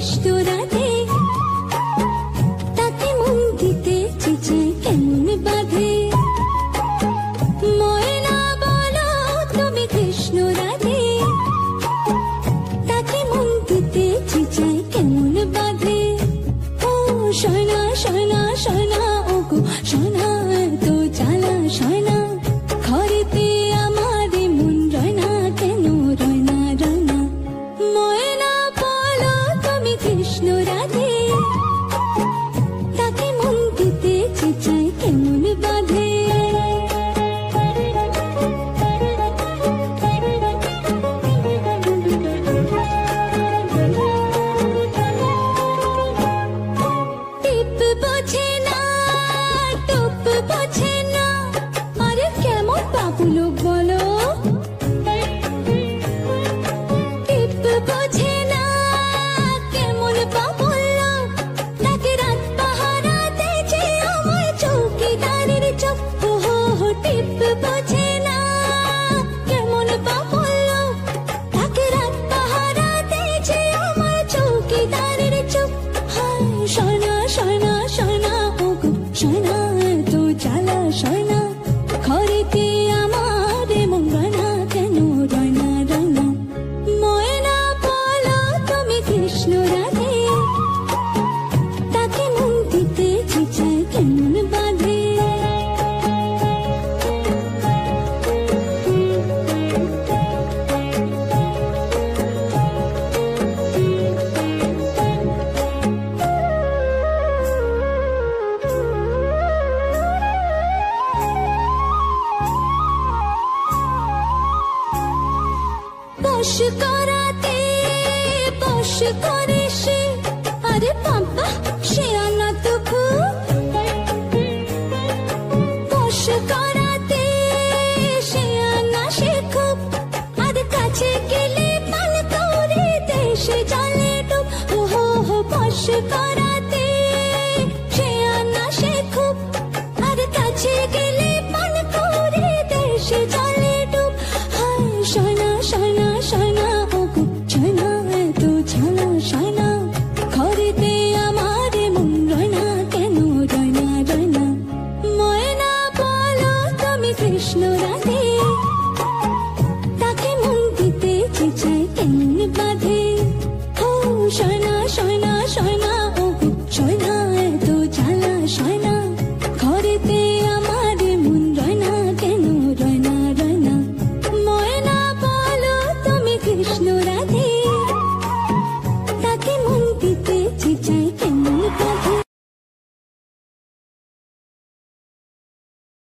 কৃষ্ণ রাধে, তাকে মন দিতে চেঁচাই কেমন বাধে। ময়না বলো তুমি কৃষ্ণ রাধে, তাকে মন দিতে চেঁচাই কেমন বাধে। ও শোনা শোনা শোনা, ও গো শোনা, এত জ্বালা শোনা, ঘরেতে আমার মন রয় না কেন, রয় না রয় না। ময়না বলো তুমি কৃষ্ণ রাধে, তাকে মন দিতে চেঁচাই কেমন বাধে। টিপ বোঝে না, টুপ বোঝে না, আরে কেমন বাবু লোক বলো। টিপ বোঝে না, কেমন বাবু লোক, তাকে রাত পাহারাতে যে আমার চৌকিদারের চোখ। ওহো টিপ বোঝে না, কেমন বাবু লোক, তাকে রাত পাহারাতে যে আমার চৌকিদারের চোখ। হায় শোনা শোনা শোনা, ও গো শোনা, এত জ্বালা শোনা, ঘরেতে আমার মন রয় না কেন, রয় না রয় না। ময়না বলো তুমি কৃষ্ণ রাধে, তাকে মন দিতে চেঁচাই কেমন বাধে। বশ করাতে বশ করে সে, আরে বাবা সে আনা তো খুব। বশ করাতে সে আনা সে খুব, আর কাছে গেলে পাল করে দেশে জলে ডুব। ওহো হো বশ করাতে সে আনা সে খুব, আর কাছে গেলে পাল করে দেশে জলে ডুব। হায় শোনা শোনা শোনা,